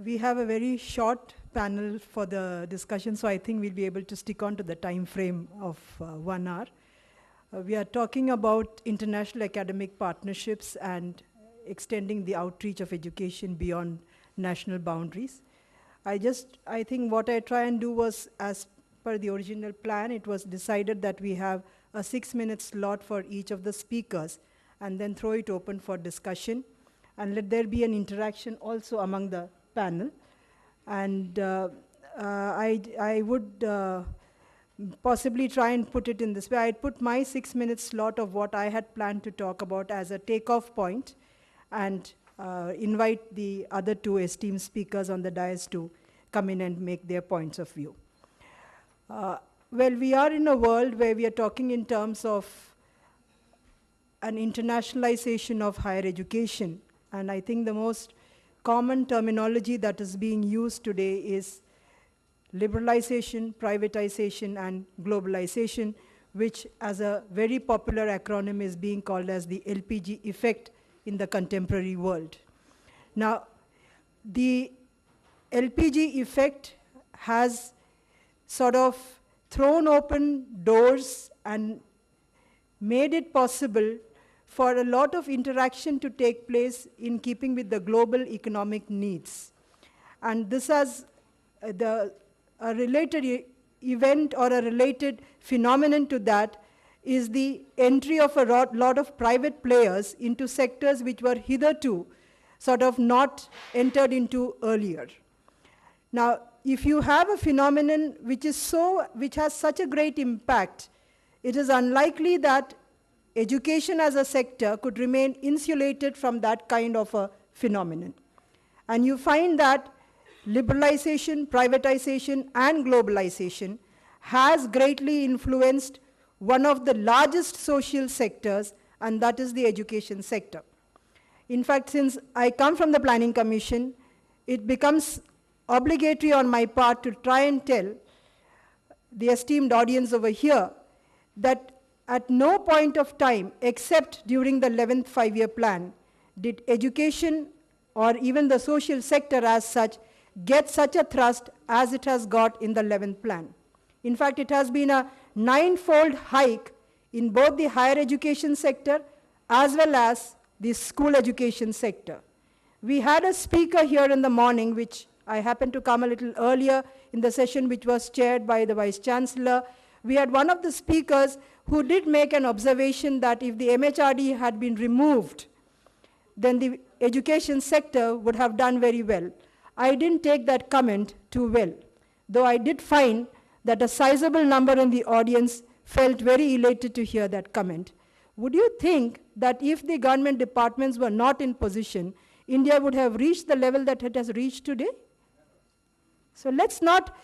We have a very short panel for the discussion, so I think we'll be able to stick on to the time frame of 1 hour. We are talking about international academic partnerships and extending the outreach of education beyond national boundaries. I think what I try and do was, as per the original plan, it was decided that we have a 6-minute slot for each of the speakers and then throw it open for discussion and let there be an interaction also among the panel. And I would possibly try and put it in this way. I'd put my 6-minute slot of what I had planned to talk about as a takeoff point and invite the other two esteemed speakers on the dais to come in and make their points of view. Well, we are in a world where we are talking in terms of an internationalization of higher education. And I think the most common terminology that is being used today is liberalization, privatization, and globalization, which as a very popular acronym is being called as the LPG effect in the contemporary world. Now, the LPG effect has sort of thrown open doors and made it possible for a lot of interaction to take place in keeping with the global economic needs. And this has a related event or a related phenomenon to that is the entry of a lot of private players into sectors which were hitherto sort of not entered into earlier. Now, if you have a phenomenon which has such a great impact, it is unlikely that education as a sector could remain insulated from that kind of a phenomenon. And you find that liberalization, privatization, and globalization has greatly influenced one of the largest social sectors, and that is the education sector. In fact, since I come from the Planning Commission, it becomes obligatory on my part to try and tell the esteemed audience over here that at no point of time, except during the 11th five-year plan, did education or even the social sector as such get such a thrust as it has got in the 11th plan. In fact, it has been a 9-fold hike in both the higher education sector as well as the school education sector. We had a speaker here in the morning, which I happened to come a little earlier in the session, which was chaired by the Vice Chancellor. We had one of the speakers who did make an observation that if the MHRD had been removed, then the education sector would have done very well. I didn't take that comment too well, though I did find that a sizable number in the audience felt very elated to hear that comment. Would you think that if the government departments were not in position, India would have reached the level that it has reached today? So let's not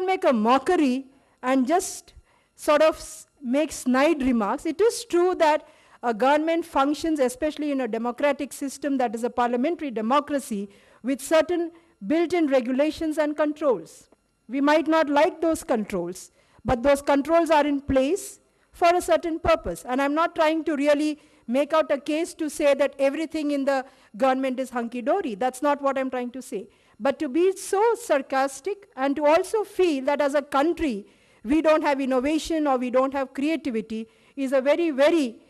make a mockery and just sort of make snide remarks. It is true that a government functions, especially in a democratic system that is a parliamentary democracy, with certain built-in regulations and controls. We might not like those controls, but those controls are in place for a certain purpose. And I'm not trying to really make out a case to say that everything in the government is hunky-dory. That's not what I'm trying to say. But to be so sarcastic and to also feel that as a country, we don't have innovation or we don't have creativity is a very, very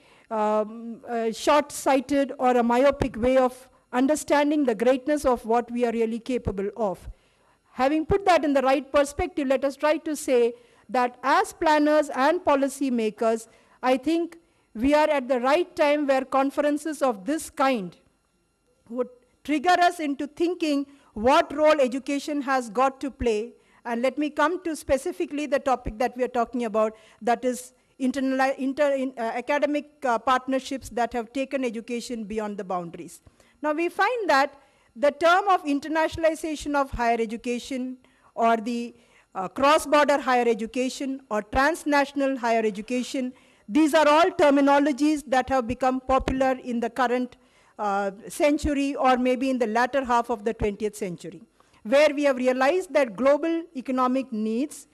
short-sighted or a myopic way of understanding the greatness of what we are really capable of. Having put that in the right perspective, let us try to say that as planners and policy makers, I think we are at the right time where conferences of this kind would trigger us into thinking what role education has got to play. And let me come to specifically the topic that we are talking about, that is academic partnerships that have taken education beyond the boundaries. Now we find that the term of internationalization of higher education or the cross-border higher education or transnational higher education, these are all terminologies that have become popular in the current century or maybe in the latter half of the 20th century, where we have realized that global economic needs,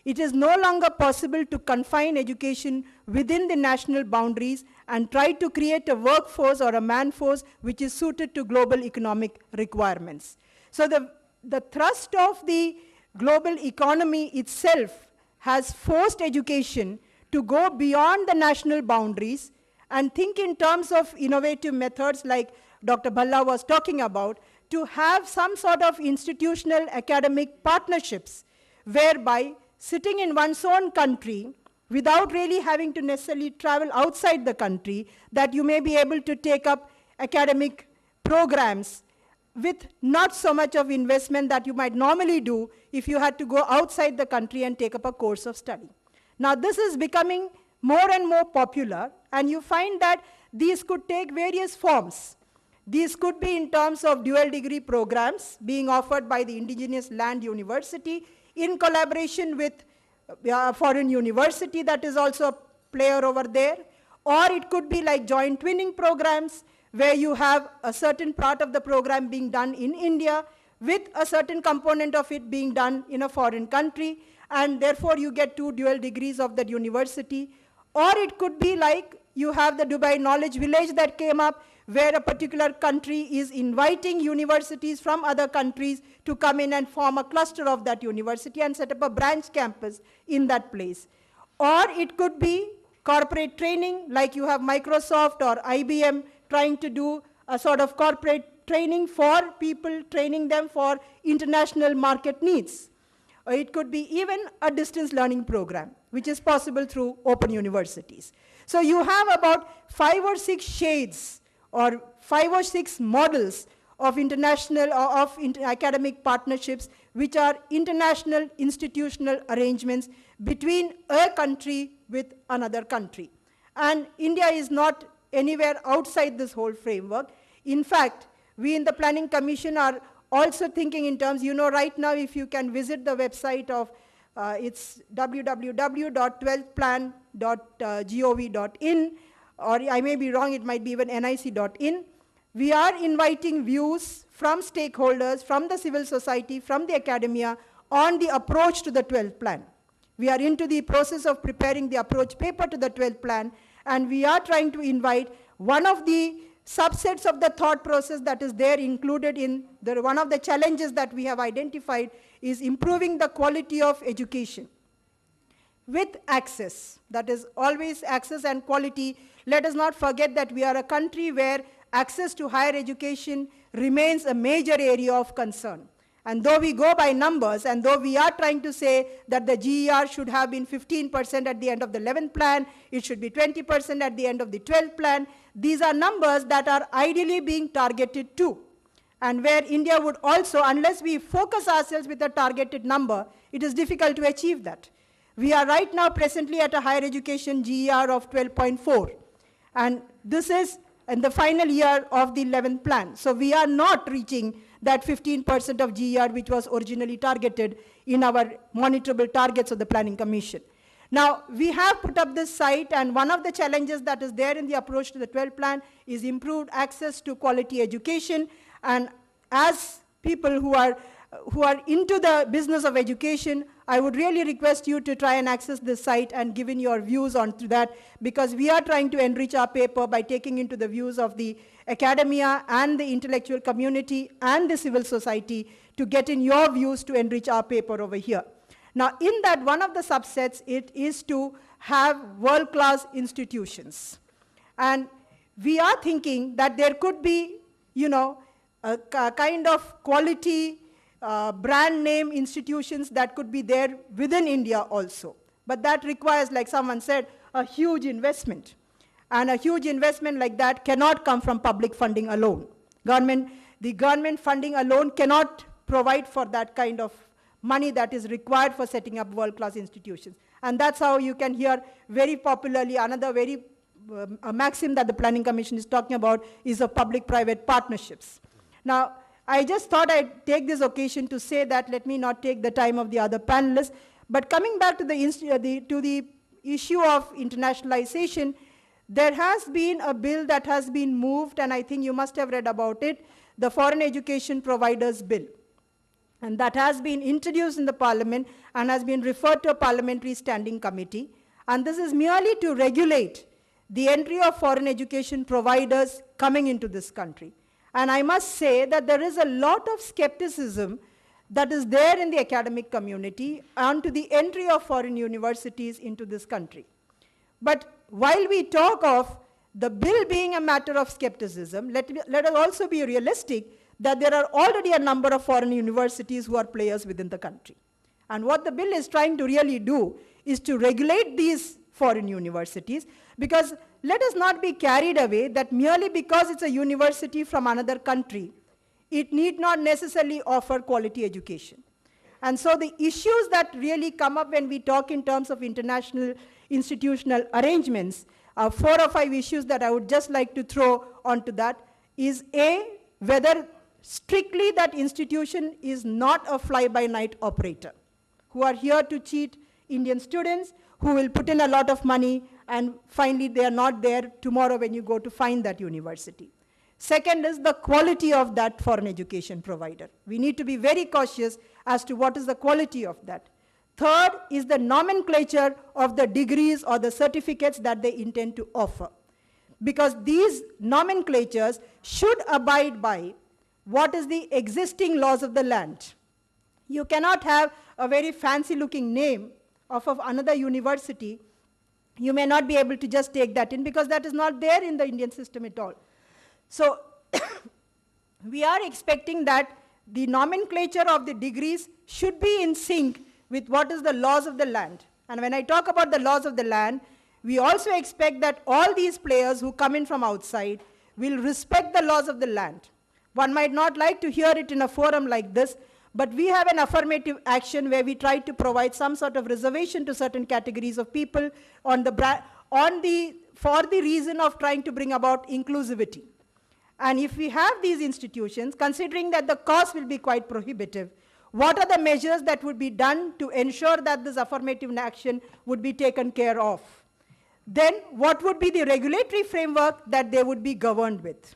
it is no longer possible to confine education within the national boundaries and try to create a workforce or a man force which is suited to global economic requirements. So the the thrust of the global economy itself has forced education to go beyond the national boundaries and think in terms of innovative methods like Dr. Bhalla was talking about, to have some sort of institutional academic partnerships whereby sitting in one's own country without really having to necessarily travel outside the country, that you may be able to take up academic programs with not so much of investment that you might normally do if you had to go outside the country and take up a course of study. Now, this is becoming more and more popular, and you find that these could take various forms. These could be in terms of dual degree programs being offered by the Indigenous Land University in collaboration with a foreign university that is also a player over there. Or it could be like joint twinning programs where you have a certain part of the program being done in India with a certain component of it being done in a foreign country, and therefore you get 2 dual degrees of that university. Or it could be like you have the Dubai Knowledge Village that came up, where a particular country is inviting universities from other countries to come in and form a cluster of that university and set up a branch campus in that place. Or it could be corporate training, like you have Microsoft or IBM trying to do a sort of corporate training for people, training them for international market needs. Or it could be even a distance learning program, which is possible through open universities. So you have about 5 or 6 shades or 5 or 6 models of international or of academic partnerships, which are international institutional arrangements between a country with another country. And India is not anywhere outside this whole framework. In fact, we in the Planning Commission are also thinking in terms, right now if you can visit the website of, it's www.12thplan.gov.in, or I may be wrong, it might be even nic.in. We are inviting views from stakeholders, from the civil society, from the academia on the approach to the 12th plan. We are into the process of preparing the approach paper to the 12th plan, and we are trying to invite one of the subsets of the thought process that is there included in one of the challenges that we have identified is improving the quality of education with access. That is always access and quality. Let us not forget that we are a country where access to higher education remains a major area of concern. And though we go by numbers, and though we are trying to say that the GER should have been 15% at the end of the 11th plan, it should be 20% at the end of the 12th plan, these are numbers that are ideally being targeted to. And where India would also, unless we focus ourselves with a targeted number, it is difficult to achieve that. We are right now presently at a higher education GER of 12.4. And this is in the final year of the 11th plan. So we are not reaching that 15% of GER which was originally targeted in our monitorable targets of the Planning Commission. Now, we have put up this site, and one of the challenges that is there in the approach to the 12th plan is improved access to quality education. And as people who are into the business of education, I would really request you to try and access this site and give in your views on to that, because we are trying to enrich our paper by taking into the views of the academia and the intellectual community and the civil society to get in your views to enrich our paper over here. Now, in that, one of the subsets, it is to have world-class institutions. And we are thinking that there could be, a kind of quality brand name institutions that could be there within India also. But that requires, like someone said, a huge investment. And a huge investment like that cannot come from public funding alone. The government funding alone cannot provide for that kind of money that is required for setting up world-class institutions. And that's how you can hear very popularly another very a maxim that the Planning Commission is talking about is of public-private partnerships. Now, I just thought I'd take this occasion to say that, let me not take the time of the other panelists, but coming back to the issue of internationalization, there has been a bill that has been moved, and I think you must have read about it, the Foreign Education Providers Bill. And that has been introduced in the Parliament and has been referred to a Parliamentary Standing Committee. And this is merely to regulate the entry of foreign education providers coming into this country. And I must say that there is a lot of skepticism that is there in the academic community and to the entry of foreign universities into this country. But while we talk of the bill being a matter of skepticism, let us also be realistic that there are already a number of foreign universities who are players within the country. And what the bill is trying to really do is to regulate these foreign universities, because let us not be carried away that merely because it's a university from another country, it need not necessarily offer quality education. And so the issues that really come up when we talk in terms of international institutional arrangements, 4 or 5 issues that I would just like to throw onto that is A, whether strictly that institution is not a fly-by-night operator, who are here to cheat Indian students, who will put in a lot of money, and finally they are not there tomorrow when you go to find that university. Second is the quality of that foreign education provider. We need to be very cautious as to what is the quality of that. Third is the nomenclature of the degrees or the certificates that they intend to offer, because these nomenclatures should abide by what is the existing laws of the land. You cannot have a very fancy looking name of another university. You may not be able to just take that in because that is not there in the Indian system at all. So we are expecting that the nomenclature of the degrees should be in sync with what is the laws of the land. And when I talk about the laws of the land, we also expect that all these players who come in from outside will respect the laws of the land. One might not like to hear it in a forum like this, but we have an affirmative action where we try to provide some sort of reservation to certain categories of people for the reason of trying to bring about inclusivity. And if we have these institutions, considering that the cost will be quite prohibitive, what are the measures that would be done to ensure that this affirmative action would be taken care of? Then what would be the regulatory framework that they would be governed with?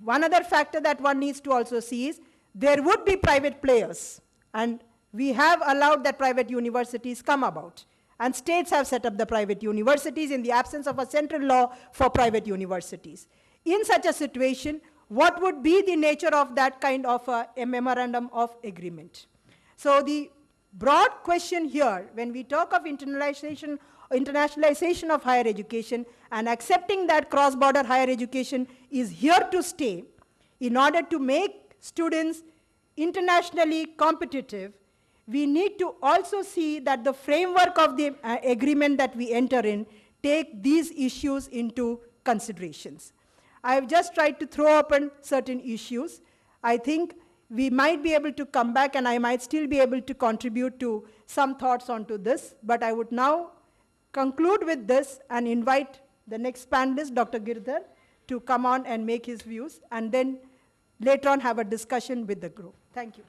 One other factor that one needs to also see is there would be private players, and we have allowed that private universities come about. And states have set up the private universities in the absence of a central law for private universities. In such a situation, what would be the nature of that kind of a memorandum of agreement? So the broad question here, when we talk of internationalization of higher education and accepting that cross-border higher education is here to stay, in order to make students internationally competitive, we need to also see that the framework of the agreement that we enter in take these issues into considerations. I've just tried to throw open certain issues. I think we might be able to come back and I might still be able to contribute to some thoughts onto this, but I would now conclude with this and invite the next panelist, Dr. Girdhar, to come on and make his views, and then later on have a discussion with the group. Thank you.